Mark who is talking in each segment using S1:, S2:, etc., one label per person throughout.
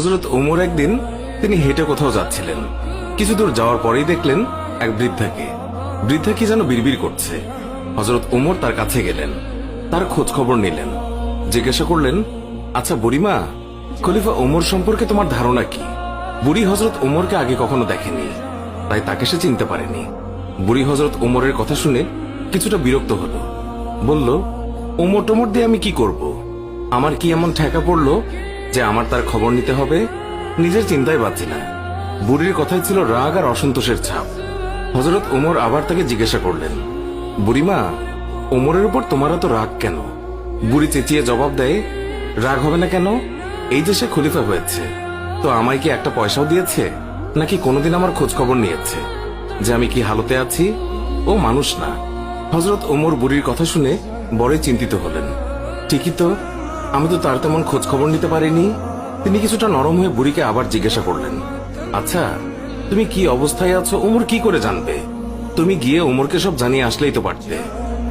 S1: হযরত ওমর একদিন তিনি হেঁটে কোথাও যাচ্ছিলেন। কিছু দূর যাওয়ার পরেই দেখলেন এক বৃদ্ধাকে। বৃদ্ধা কি যেন বিড়বিড় করছে। হযরত ওমর তার কাছে গেলেন, তার খোঁজ খবর নিলেন, জিজ্ঞাসা করলেন, আচ্ছা বুড়িমা, খলিফা ওমর সম্পর্কে তোমার ধারণা কি? বুড়ি হযরত ওমরকে আগে কখনো দেখেনি, তাই তাকে সে চিনতে পারেনি। বুড়ি হযরত ওমরের কথা শুনে কিছুটা বিরক্ত হলো, বলল, ওমর টোমর দিয়ে আমি কি করব? আমার কি এমন ঠেকা পড়লো যে আমার তার খবর নিতে হবে? নিজের চিন্তায় পাচ্ছি না। বুড়ির কথায় ছিল রাগ আর অসন্তোষের ছাপ। হযরত ওমর আবার তাকে জিজ্ঞাসা করলেন, বুড়িমা, ওমরের উপর তোমার এত রাগ কেন? বুড়ি চেঁচিয়ে জবাব দেয়, রাগ হবে না কেন? এই যে সে খলিফা হয়েছে, তো আমায় কি একটা পয়সাও দিয়েছে? নাকি কোনোদিন আমার খোঁজ খবর নিয়েছে যে আমি কি হালতে আছি? ও মানুষ না। হযরত ওমর বুড়ির কথা শুনে বড়ই চিন্তিত হলেন। ঠিকই তো, আমি তো তার তেমন খোঁজ খবর নিতে পারিনি। তিনি কিছুটা নরম হয়ে বুড়িকে আবার জিজ্ঞাসা করলেন, আচ্ছা, তুমি কি অবস্থায় আছো ওমর কি করে জানবে? তুমি গিয়ে ওমরকে সব জানিয়ে আসলেই তো পারতে।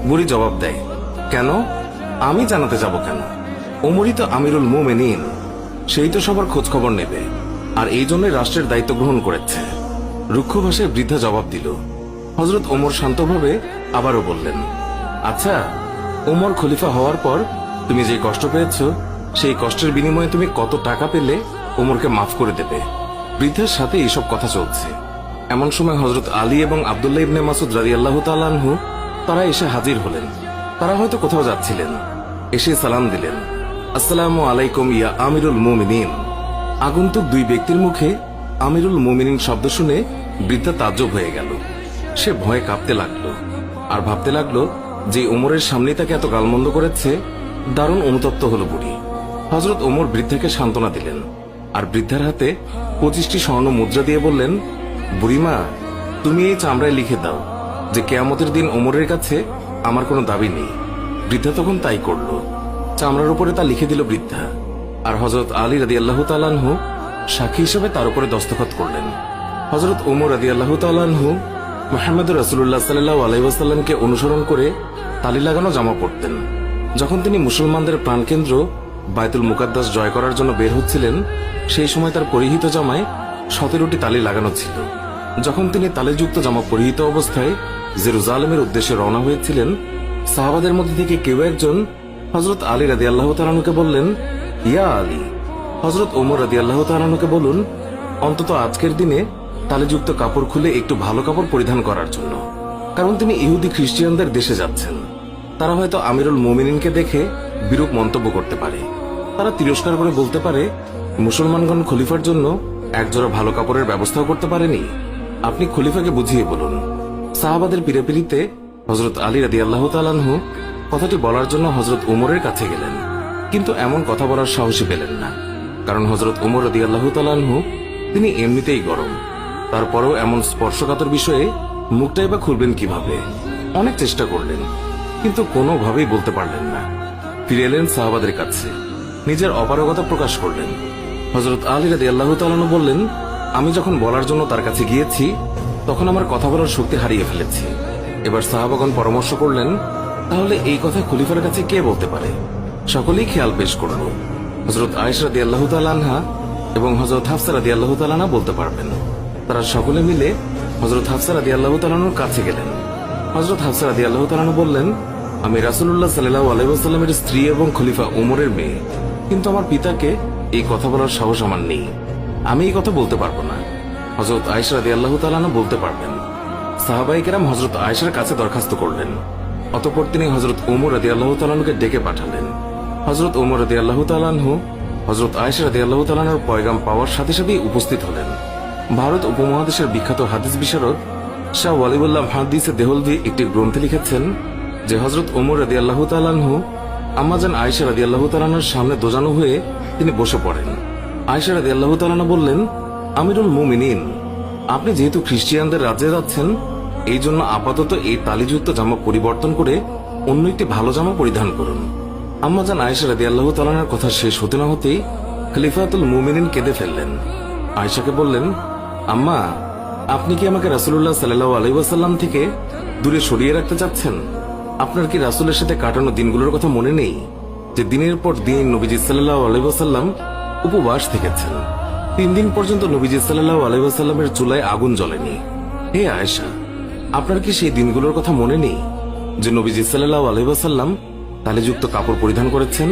S1: বুড়ি জবাব দেয়, কেন? আমি জানাতে যাব কেন? ওমরই তো আমিরুল মুমিনিন, সেই তো সবার খোঁজ খবর নেবে, আর এই জন্যই রাষ্ট্রের দায়িত্ব গ্রহণ করেছে। রুক্ষ ভাষায় বৃদ্ধা জবাব দিল। হযরত ওমর শান্তভাবে আবারও বললেন, আচ্ছা, ওমর খলিফা হওয়ার পর তুমি যে কষ্ট পেয়েছ, সেই কষ্টের বিনিময়ে তুমি কত টাকা পেলে ওমরকে মাফ করে দেবে? বৃদ্ধার সাথে এইসব কথা চলছে। এমন সময় হযরত আলী এবং আব্দুল্লাহ ইবনে মাসউদ রাদিয়াল্লাহু তাআলা আনহু তারা এসে হাজির হলেন। তারা হয়তো কোথাও যাচ্ছিলেন। এসে সালাম দিলেন, আসসালামু আলাইকুম ইয়া আমিরুল মুমিনিন। আগন্তুক দুই ব্যক্তির মুখে আমিরুল মুমিনিন শব্দ শুনে বৃদ্ধা তাজ্জব হয়ে গেল। সে ভয়ে কাঁপতে লাগলো আর ভাবতে লাগলো যে ওমরের সামনেই তাকে এত গালমন্দ করেছে। দারুণ অনুতপ্ত হলো বুড়ি। হযরত ওমর বৃদ্ধাকে সান্ত্বনা দিলেন আর বৃদ্ধার হাতে 25টি স্বর্ণ মুদ্রা দিয়ে বললেন, বুড়িমা, তুমি এই চামড়ায় লিখে দাও যে কিয়ামতের দিন ওমরের কাছে আমার কোনো দাবি নেই। বৃদ্ধা তখন তাই করল। চামড়ার উপরে তা লিখে দিল বৃদ্ধা। আর হযরত আলী রাদিয়াল্লাহু তাআলা আনহু সাক্ষী হিসেবে তার উপরে দস্তখত করলেন। হযরত ওমর রাদিয়াল্লাহু তাআলা আনহু মুহাম্মদুর রাসূলুল্লাহ সাল্লাল্লাহু আলাইহি ওয়াসাল্লামকে অনুসরণ করে তালি লাগানো জামা পরতেন। যখন তিনি মুসলমানদের প্রাণকেন্দ্র বায়তুল মুকাদ্দাস জয় করার জন্য বের হচ্ছিলেন, সেই সময় তার পরিহিত জামায় 17টি তালি লাগানো ছিল। যখন তিনি তালিযুক্ত জামা পরিহিত অবস্থায় জেরুজালেমের উদ্দেশ্যে রওনা হয়েছিলেন, সাহাবাদের মধ্যে থেকে কেউ একজন হযরত আলী রাদিয়াল্লাহু তাআলা আনহুকে বললেন, ইয়া আলী, হযরত ওমর রাদিয়াল্লাহু তাআলা আনহুকে বলুন অন্তত আজকের দিনে তালিযুক্ত কাপড় খুলে একটু ভালো কাপড় পরিধান করার জন্য, কারণ তিনি ইহুদি খ্রিস্টানদের দেশে যাচ্ছেন। তারা হয়তো আমিরুল মুমিনিনকে দেখে বিরূপ মন্তব্য করতে পারে। তারা তিরস্কার করে বলতে পারে, মুসলমানগণ খলিফার জন্য একজোড়া ভালো কাপড়ের ব্যবস্থাও করতে পারেনি। আপনি খলিফাকে বুঝিয়ে বলুন। সাহাবাদের পিড়াপিড়িতে হযরত আলী রাদিয়াল্লাহু তাআলা আনহু কথাটি বলার জন্য হযরত ওমরের কাছে গেলেন, কিন্তু এমন কথা বলার সাহসী পেলেন না, কারণ হযরত ওমর রাদিয়াল্লাহু তাআলা আনহু তিনি এমনিতেই গরম। তারপরেও এমন স্পর্শকাতর বিষয়ে মুখটাই বা খুলবেন কিভাবে? অনেক চেষ্টা করলেন, কিন্তু কোনোভাবেই বলতে পারলেন না। ফিরে এলেন সাহাবাদের কাছে, নিজের অপারগতা প্রকাশ করলেন। হযরত আলী রাদিয়াল্লাহু তাআলা আনহু বললেন, আমি যখন বলার জন্য তার কাছে গিয়েছি, তখন আমার কথা বলার শক্তি হারিয়ে ফেলেছি। এবার সাহাবাগণ পরামর্শ করলেন, তাহলে এই কথা খলিফার কাছে কে বলতে পারে? সকলেই খেয়াল পেশ করল। হযরত আয়েশা রাদিয়াল্লাহু তাআলা আনহা এবং হযরত হাফসা রাদিয়াল্লাহু তাআলা আনহা বলতে পারবেন। তারা সকলে মিলে হযরত হাফসা রাদিয়াল্লাহু তাআলা আনহুর কাছে গেলেন। হযরত হাফসা রাদিয়াল্লাহু তাআলা আনহা বললেন, আমি রাসূলুল্লাহ সাল্লাল্লাহু আলাইহি ওয়াসাল্লামের স্ত্রী এবং খলিফা ওমরের মেয়ে, কিন্তু আমার পিতাকে এই কথা বলার সাহস আমার নেই। আমি এই কথা বলতে পারবো না। হযরত আয়েশা রাদিয়াল্লাহু তাআলা আনহা বলতে পারবেন। সাহাবায়ে কেরাম হযরত আয়েশার কাছে দরখাস্ত করলেন। অতঃপর তিনি হযরত ওমর রাদিয়াল্লাহু তাআলা আনহুকে ডেকে পাঠালেন। হযরত ওমর রাদিয়াল্লাহু তাআলা আনহু হযরত আয়েশা রাদিয়াল্লাহু তাআলা আনহার পয়গাম পাওয়ার সাথে সাথেই উপস্থিত হলেন। ভারত উপমহাদেশের বিখ্যাত হাদিস বিশারদ শাহ ওয়ালিউল্লাহ মুহাদ্দিসে দেহলভী একটি গ্রন্থে লিখেছেন যে হযরত ওমর রাদিয়াল্লাহু তাআলা আনহু আম্মাজান আয়েশা রাদিয়াল্লাহু তাআলা আনহার সামনে দোজানো হয়ে তিনি বসে পড়েন। আয়েশা রাদিয়াল্লাহু তাআলা আনহা বললেন, আমিরুল মুমিনিন, আপনি যেহেতু খ্রিস্টিয়ানদের রাজ্যে যাচ্ছেন, এই জন্য আপাতত এই তালিযুক্ত জামা পরিবর্তন করে অন্য একটি ভালো জামা পরিধান করুন। আম্মাজান আয়েশা রাদিয়াল্লাহু তাআলা আনহার কথা শেষ হতে না হতেই খলিফাতুল মুমিনিন কেঁদে ফেললেন। আয়েশাকে বললেন, আম্মা, আপনি কি আমাকে রাসূলুল্লাহ সাল্লাল্লাহু আলাইহি ওয়াসাল্লাম থেকে দূরে সরিয়ে রাখতে চাচ্ছেন? আপনার কি রাসূলের সাথে কাটানো দিনগুলোর কথা মনে নেই, যে দিনের পর দিন নবীজি সাল্লাল্লাহু আলাইহি ওয়াসাল্লাম উপবাস থেকেছেন। 3 দিন পর্যন্ত নবীজি সাল্লাল্লাহু আলাইহি ওয়াসাল্লামের চুলায় আগুন জ্বলেনি। হে আয়েশা, আপনার কি সেই দিনগুলোর কথা মনে নেই যে নবীজি সাল্লাল্লাহু আলাইহি ওয়াসাল্লাম তালেযুক্ত কাপড় পরিধান করেছেন?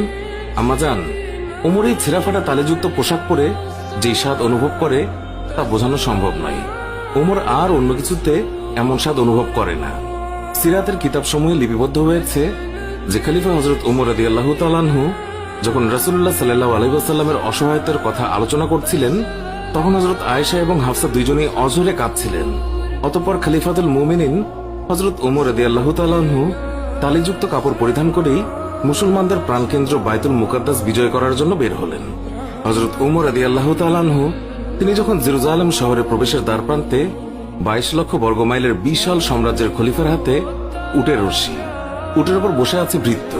S1: আম্মাজান, ওমর এই ছেঁড়াফাটা তালেযুক্ত পোশাক পরে যে স্বাদ অনুভব করে তা বোঝানো সম্ভব নয়। ওমর আর অন্য কিছুতে এমন স্বাদ অনুভব করে না। সিরাতের কিতাবসমূহে লিপিবদ্ধ হয়েছে যে খলিফা হযরত ওমর রাদিয়াল্লাহু তাআলা আনহু যখন রাসূলুল্লাহ সাল্লাল্লাহু আলাইহি ওয়াসাল্লামের অসহায়তার কথা আলোচনা করছিলেন, তখন হযরত আয়েশা এবং হাফসা দুইজনেই অঝরে কাঁদছিলেন। অতঃপর খলিফাতুল মুমিনিন হযরত ওমর রাদিয়াল্লাহু তাআলা আনহু তালিযুক্ত কাপড় পরিধান করেই মুসলমানদের প্রাণকেন্দ্র বাইতুল মুকাদ্দাস বিজয় করার জন্য বের হলেন। হযরত ওমর রাদিয়াল্লাহু তাআলা আনহু তিনি যখন জেরুজালেম শহরে প্রবেশের দ্বার প্রান্তে 22 লক্ষ বর্গমাইলের বিশাল সাম্রাজ্যের খলিফার হাতে উটের রশি, উটের উপর বসে আছে ভৃত্য,